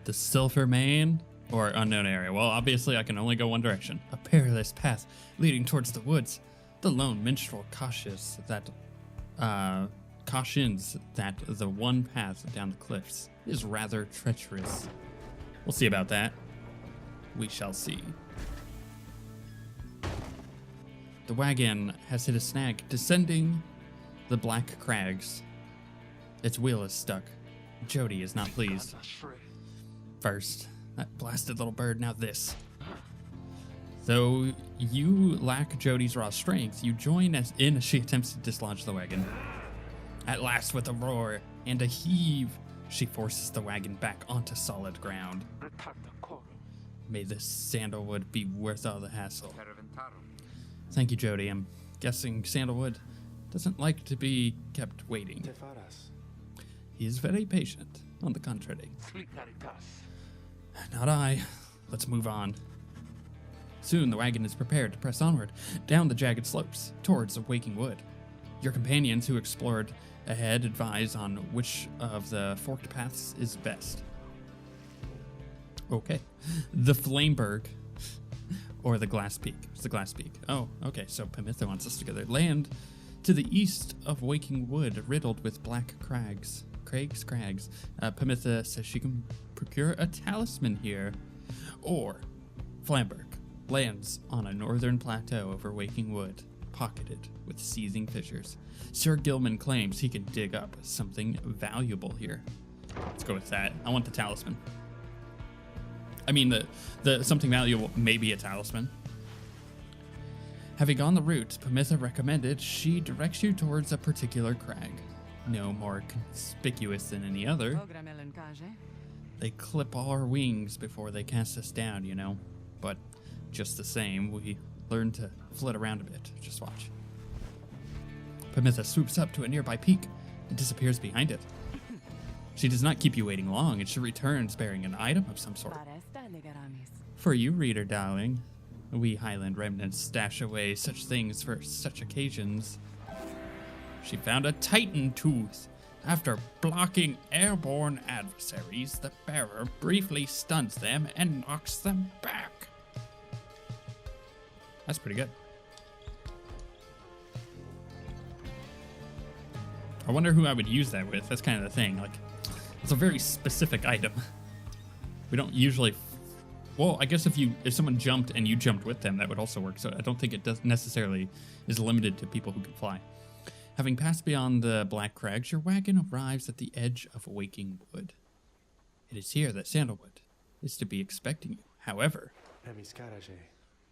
The Silver Mane or unknown area. Well, obviously I can only go one direction. A perilous path leading towards the woods. The lone minstrel cautions that the one path down the cliffs is rather treacherous. We'll see about that. We shall see. The wagon has hit a snag, descending the black crags. Its wheel is stuck. Jody is not pleased. First, that blasted little bird, now this. Though you lack Jody's raw strength, you join in as she attempts to dislodge the wagon. At last, with a roar and a heave, she forces the wagon back onto solid ground. May this Sandalwood be worth all the hassle. Thank you, Jody. I'm guessing Sandalwood doesn't like to be kept waiting. He is very patient, on the contrary. Not I. Let's move on. Soon the wagon is prepared to press onward, down the jagged slopes, towards the waking wood. Your companions who explored ahead advise on which of the forked paths is best. Okay. The Flameberg or the Glass Peak. It's the Glass Peak. Oh, okay. So Pamitha wants us to go there. Land to the east of Waking Wood, riddled with black crags. Crags. Pamitha says she can procure a talisman here. Or Flamberg lands on a northern plateau over Waking Wood, pocketed with seething fissures. Sir Gilman claims he can dig up something valuable here. Let's go with that. I want the talisman. I mean, the something valuable may be a talisman. Having gone the route Pamitha recommended, she directs you towards a particular crag. No more conspicuous than any other. They clip all our wings before they cast us down, you know. But just the same, we learn to flit around a bit. Just watch. Pamitha swoops up to a nearby peak and disappears behind it. She does not keep you waiting long, and she returns bearing an item of some sort. For you, reader darling, we Highland remnants stash away such things for such occasions. She found a Titan tooth. After blocking airborne adversaries, the bearer briefly stuns them and knocks them back. That's pretty good. I wonder who I would use that with. That's kind of the thing. Like, it's a very specific item. We don't usually... Well, I guess if someone jumped and you jumped with them, that would also work. So I don't think it does necessarily is limited to people who can fly. Having passed beyond the Black Crags, your wagon arrives at the edge of Waking Wood. It is here that Sandalwood is to be expecting you. However,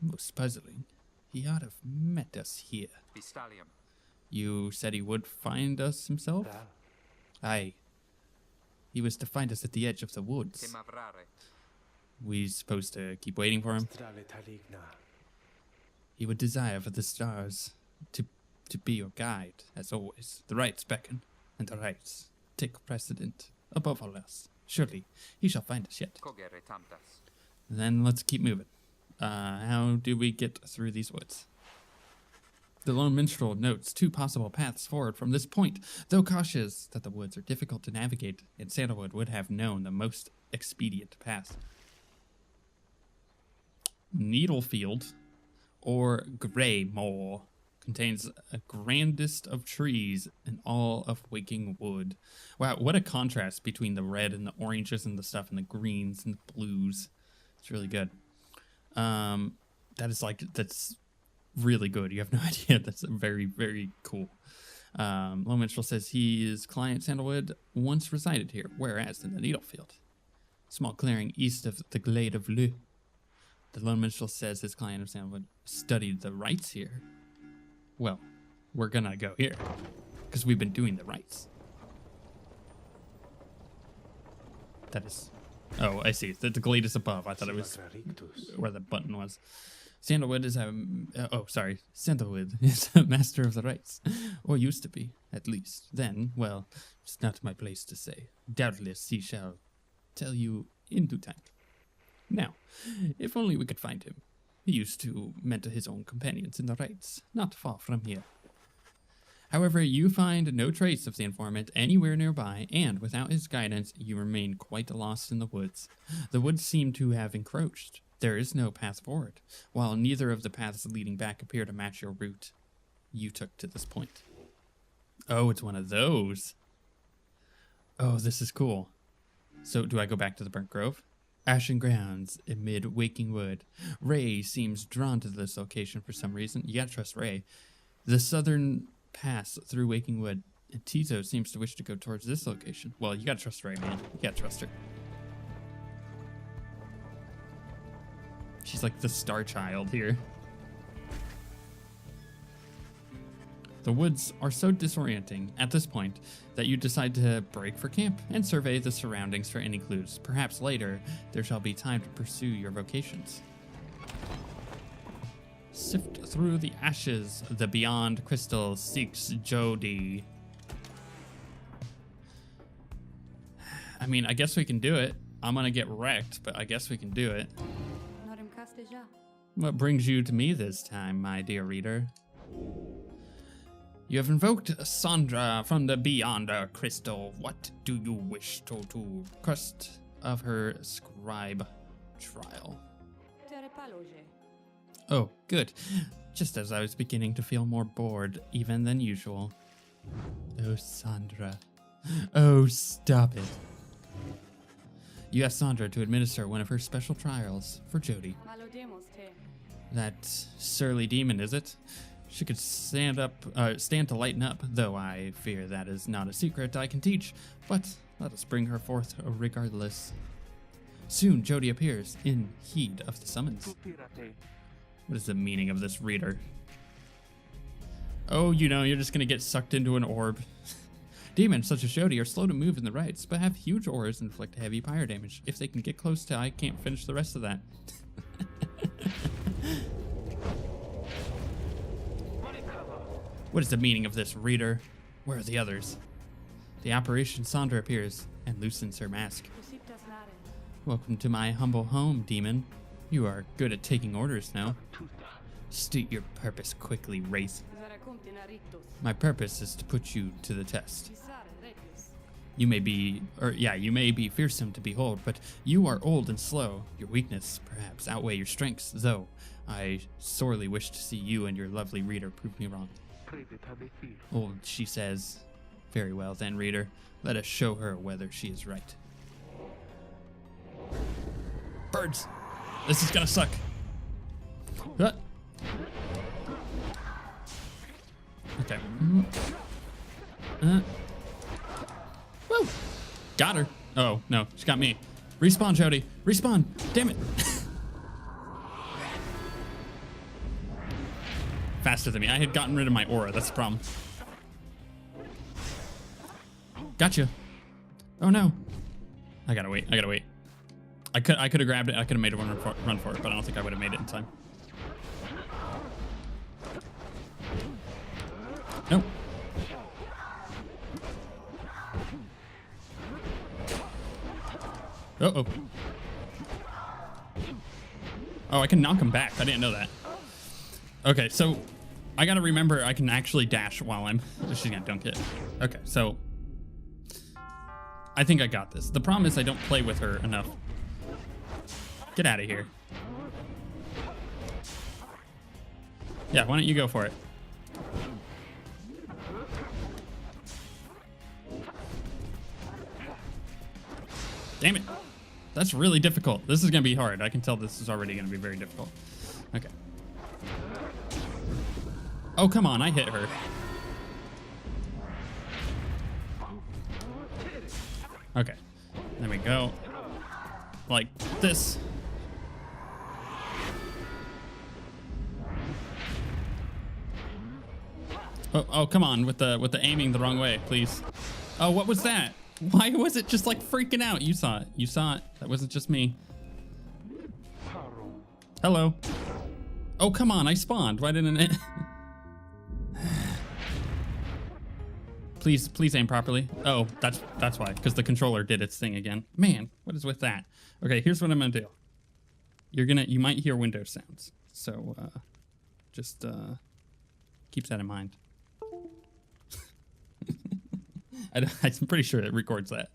most puzzling, he ought to have met us here. You said he would find us himself? Aye. He was to find us at the edge of the woods. We supposed to keep waiting for him? He would desire for the stars to be your guide, as always. The rights beckon, and the rights take precedent above all else. Surely he shall find us yet. Then let's keep moving. How do we get through these woods? The lone minstrel notes 2 possible paths forward from this point, though cautious that the woods are difficult to navigate, and Sandalwood would have known the most expedient path. Needlefield, or Grey Moor, contains a grandest of trees in all of Waking Wood. Wow, what a contrast between the red and the oranges and the stuff and the greens and the blues. It's really good. That's really good. You have no idea. That's very, very cool. Lone Minstrel says his client Sandalwood once resided here, whereas in the Needlefield, small clearing east of the Glade of Leu. The Lone Minstrel says his client of Sandalwood studied the rites here. Well, we're gonna go here, because we've been doing the rites. That is... Oh, I see. The glade is above. I thought it was where the button was. Sandalwood is a... Sandalwood is a master of the rites. Or used to be, at least. Then, well, it's not my place to say. Doubtless he shall tell you in due time. Now, if only we could find him. He used to mentor his own companions in the rites, not far from here. However, you find no trace of the informant anywhere nearby, and without his guidance, you remain quite lost in the woods. The woods seem to have encroached. There is no path forward, while neither of the paths leading back appear to match your route you took to this point. Oh, it's one of those. Oh, this is cool. So, do I go back to the Burnt Grove? Ashen grounds amid waking wood. Ray seems drawn to this location for some reason. You gotta trust Ray. The southern pass through waking wood, and Tito seems to wish to go towards this location. Well, you gotta trust Ray, man. You gotta trust her. She's like the star child here. The woods are so disorienting at this point that you decide to break for camp and survey the surroundings for any clues. Perhaps later there shall be time to pursue your vocations. Sift through the ashes. The beyond crystal seeks Jody. I mean, I guess we can do it. I'm gonna get wrecked, but I guess we can do it. What brings you to me this time, my dear reader? You have invoked Sandra from the Beyond Crystal. What do you wish to do? Crust of her scribe trial. Oh, good. Just as I was beginning to feel more bored even than usual. Oh, Sandra. Oh, stop it. You asked Sandra to administer one of her special trials for Jody. That surly demon, is it? She could stand to lighten up, though I fear that is not a secret I can teach. But let us bring her forth regardless. Soon Jody appears in heed of the summons. What is the meaning of this, reader? Oh, you know, you're just gonna get sucked into an orb. Demons such as Jody are slow to move in the rites, but have huge auras and inflict heavy pyre damage. If they can get close to, I can't finish the rest of that. What is the meaning of this, reader? Where are the others? The apparition Sandra appears and loosens her mask. Welcome to my humble home, demon. You are good at taking orders now. State your purpose quickly, Wraith. My purpose is to put you to the test. You may be fearsome to behold, but you are old and slow. Your weakness perhaps outweigh your strengths, though I sorely wish to see you and your lovely reader prove me wrong. Old, she says. Very well then, reader. Let us show her whether she is right. Birds! This is gonna suck. Huh. Okay. Woo! Got her. Oh, no. She got me. Respawn, Jody. Respawn. Damn it. Faster than me. I had gotten rid of my aura. That's the problem. Gotcha. Oh, no. I gotta wait. I could have grabbed it. I could have made a run for it, but I don't think I would have made it in time. Nope. Uh-oh. Oh, I can knock him back. I didn't know that. Okay, so I gotta remember I can actually dash while I'm... She's gonna dunk it. Okay, so I think I got this. The problem is I don't play with her enough. Get out of here. Yeah, why don't you go for it? Damn it. That's really difficult. This is going to be hard. I can tell this is already going to be very difficult. Okay. Oh, come on. I hit her. Okay. There we go. Like this. Oh, come on with the aiming the wrong way, please. Oh, what was that? Why was it just like freaking out? You saw it. You saw it. That wasn't just me. Hello. Oh, come on. I spawned. Why didn't it? Please aim properly. Oh, that's why. Because the controller did its thing again. Man, what is with that? Okay, here's what I'm gonna do. You might hear window sounds. So just keep that in mind. I'm pretty sure it records that.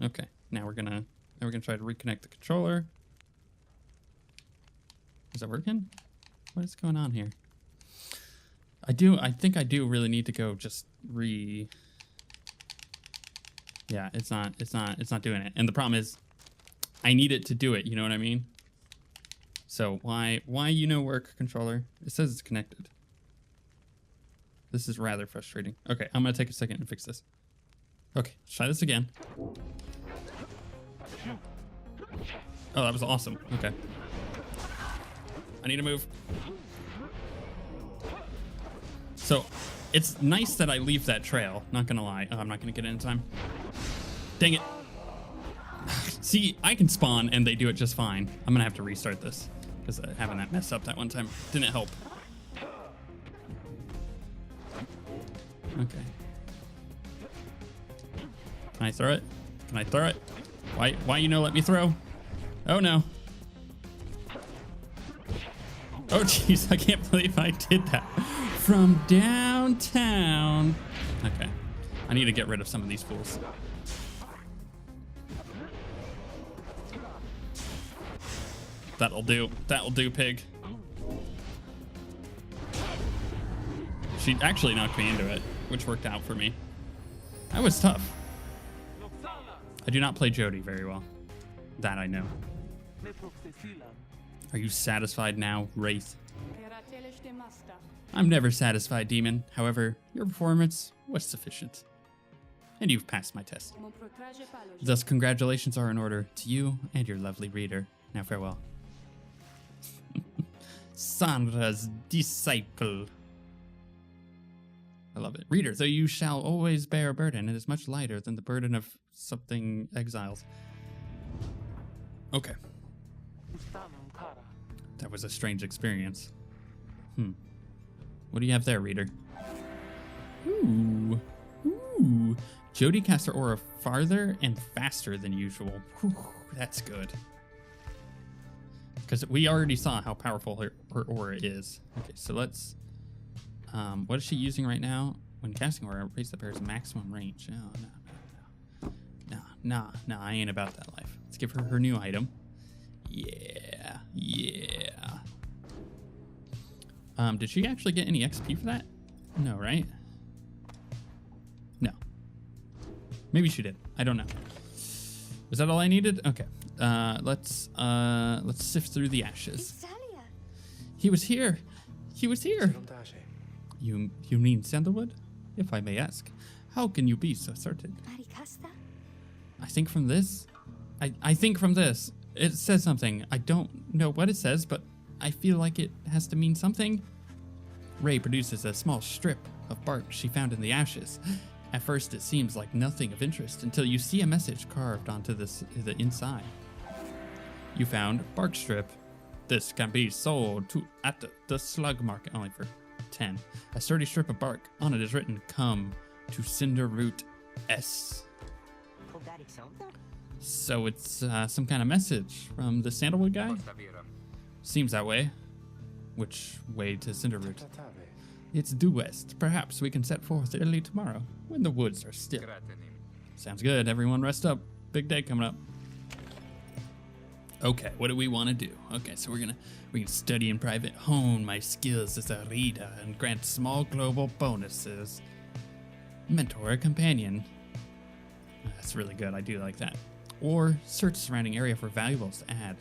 Okay, now we're gonna try to reconnect the controller. Is that working? What is going on here? I think I do really need to go just Yeah, it's not doing it. And the problem is I need it to do it, you know what I mean? So why work controller? It says it's connected. This is rather frustrating. Okay, I'm gonna take a second and fix this. Okay, let's try this again. Oh, that was awesome. Okay. I need to move. So, it's nice that I leave that trail, not gonna lie. Oh, I'm not gonna get in time. Dang it. See, I can spawn and they do it just fine. I'm gonna have to restart this, because having that messed up that one time didn't help. Okay. Can I throw it? Can I throw it? Why you no let me throw? Oh no. Oh jeez, I can't believe I did that. From downtown. Okay. I need to get rid of some of these fools. That'll do. That'll do, pig. She actually knocked me into it, which worked out for me. That was tough. I do not play Jody very well. That I know. Are you satisfied now, Wraith? I'm never satisfied, Demon. However, your performance was sufficient. And you've passed my test. Thus, congratulations are in order to you and your lovely reader. Now farewell. Sandra's disciple. I love it. Reader, though you shall always bear a burden, it is much lighter than the burden of something exiles. Okay. That was a strange experience. What do you have there, reader? Ooh. Ooh. Jody casts her aura farther and faster than usual. Whew, that's good. Because we already saw how powerful her aura is. Okay, so let's... what is she using right now? When casting aura, raise the bear's maximum range. Oh, no, I ain't about that life. Let's give her her new item. Yeah. Did she actually get any XP for that? No, right? No. Maybe she did. I don't know. Was that all I needed? Okay. Let's sift through the ashes. He was here. You mean Sandalwood? If I may ask. How can you be so certain? I think from this. I think from this. It says something. I don't know what it says, but I feel like it has to mean something. Ray produces a small strip of bark she found in the ashes. At first, it seems like nothing of interest until you see a message carved onto the inside. You found bark strip. This can be sold at the slug market only for 10. A sturdy strip of bark. On it is written, "Come to Cinder Root S." So it's some kind of message from the Sandalwood guy? Seems that way. Which way to Cinder Root? It's due west. Perhaps we can set forth early tomorrow, when the woods are still. Sounds good. Everyone rest up. Big day coming up. Okay, what do we want to do? Okay, so we can study in private, hone my skills as a reader, and grant small global bonuses. Mentor a companion. That's really good. I do like that. Or search surrounding area for valuables to add.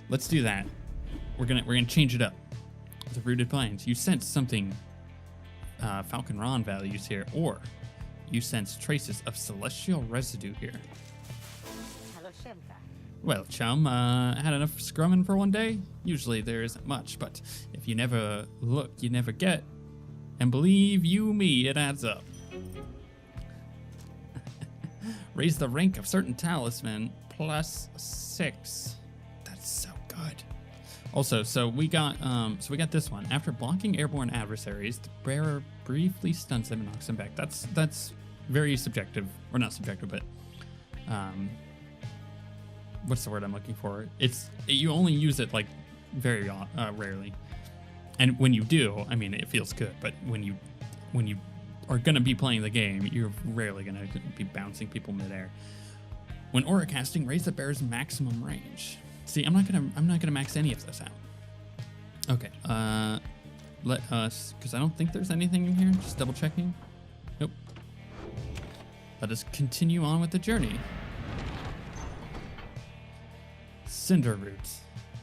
Let's do that. We're gonna change it up. The rooted plains. You sense something Falcon Ron values here, or you sense traces of celestial residue here. Well, chum, had enough scrumming for one day? Usually there isn't much, but if you never look, you never get. And believe you me, it adds up. Raise the rank of certain talisman +6. That's so good. Also, so we got this one. After blocking airborne adversaries, the bearer briefly stuns them and knocks them back. That's very subjective, or not subjective, but what's the word I'm looking for? You only use it like very rarely, and when you do, I mean, it feels good. But when you are gonna be playing the game, you're rarely gonna be bouncing people midair. When aura casting, raise the bear's maximum range. See, I'm not gonna max any of this out. Okay, let us, because I don't think there's anything in here. Just double checking. Nope. Let us continue on with the journey. Cinder Roots.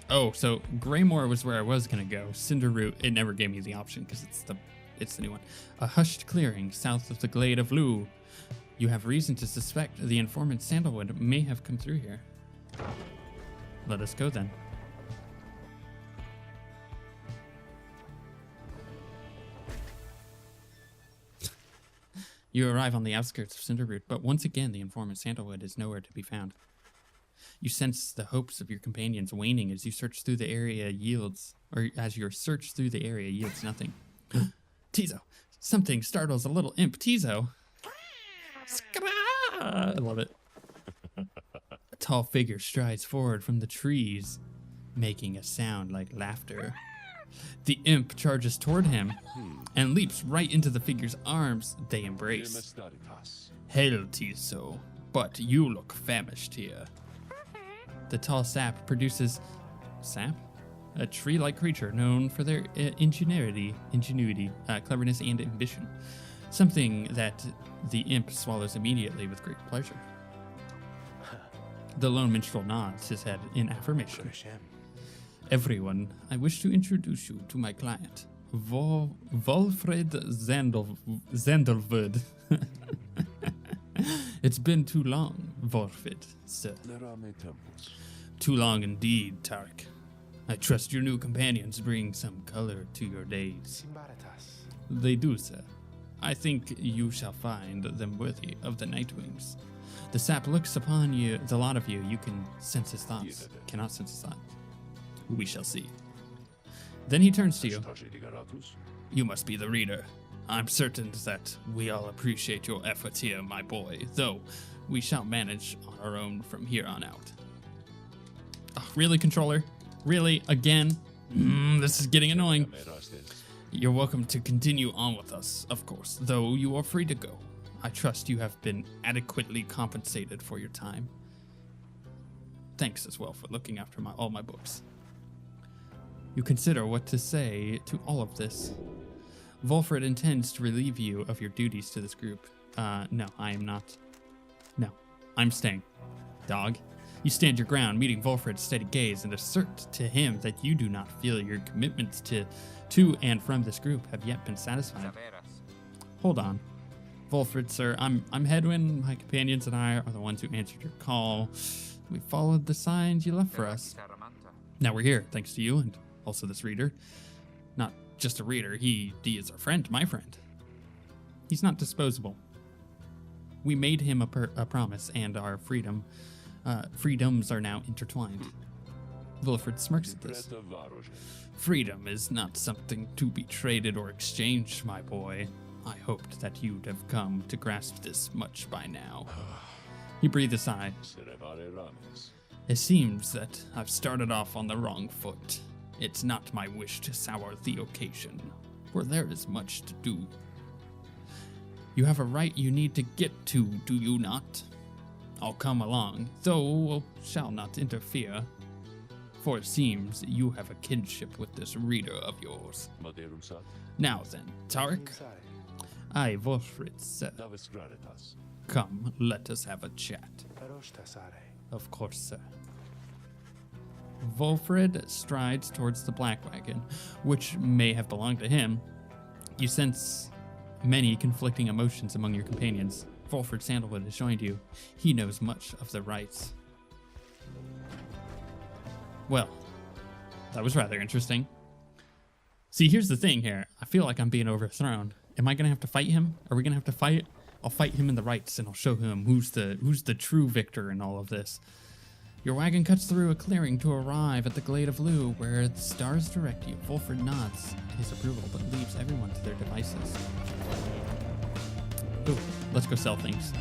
Oh, so Greymoor was where I was gonna go. Cinder Root, it never gave me the option because it's the new one. A hushed clearing south of the Glade of Lugh. You have reason to suspect the informant Sandalwood may have come through here. Let us go then. You arrive on the outskirts of Cinderroot, but once again the informant Sandalwood is nowhere to be found. You sense the hopes of your companions waning as you search through the area as your search through the area yields nothing. Tizo! Something startles a little imp Tizo! I love it. A tall figure strides forward from the trees, making a sound like laughter. The imp charges toward him and leaps right into the figure's arms. They embrace. Hail, Tizo, but you look famished here. The tall sap produces... Sap? A tree-like creature known for their ingenuity, cleverness, and ambition. Something that the imp swallows immediately with great pleasure. The lone minstrel nods his head in affirmation. Everyone, I wish to introduce you to my client, Wolfred Sandalwood. It's been too long, Wolfred, sir. Too long indeed, Tarek. I trust your new companions bring some color to your days. They do, sir. I think you shall find them worthy of the Nightwings. The sap looks upon you, the lot of you. You can sense his thoughts. Cannot sense his thoughts. We shall see. Then he turns to you. You must be the reader. I'm certain that we all appreciate your efforts here, my boy, though we shall manage on our own from here on out. Oh, really, controller? Really? Again? This is getting annoying. You're welcome to continue on with us, of course, though you are free to go. I trust you have been adequately compensated for your time. Thanks as well for looking after all my books. You consider what to say to all of this. Wolfred intends to relieve you of your duties to this group. No, I am not. No, I'm staying. Dog. You stand your ground, meeting Wolfred's steady gaze, and assert to him that you do not feel your commitments to and from this group have yet been satisfied. Hold on. Wolfred, sir, I'm Hedwyn. My companions and I are the ones who answered your call. We followed the signs you left for us. Now we're here, thanks to you and also this reader. Not just a reader, he is our friend, my friend. He's not disposable. We made him a promise, and our freedoms are now intertwined. Wolfred smirks at this. Freedom is not something to be traded or exchanged, my boy. I hoped that you'd have come to grasp this much by now. He breathed a sigh. It seems that I've started off on the wrong foot. It's not my wish to sour the occasion, for there is much to do. You have a right you need to get to, do you not? I'll come along, though shall not interfere, for it seems you have a kinship with this reader of yours. Now then, Tarek? Aye, Wolfred, sir. Come, let us have a chat. Of course, sir. Wolfred strides towards the black wagon, which may have belonged to him. You sense many conflicting emotions among your companions. Wolfred Sandalwood has joined you. He knows much of the rites. Well, that was rather interesting. See, here's the thing here. I feel like I'm being overthrown. Am I going to have to fight him? Are we going to have to fight? I'll fight him in the rites, and I'll show him who's the true victor in all of this. Your wagon cuts through a clearing to arrive at the Glade of Lugh, where the stars direct you. Wolfred nods his approval, but leaves everyone to their devices. Ooh, let's go sell things.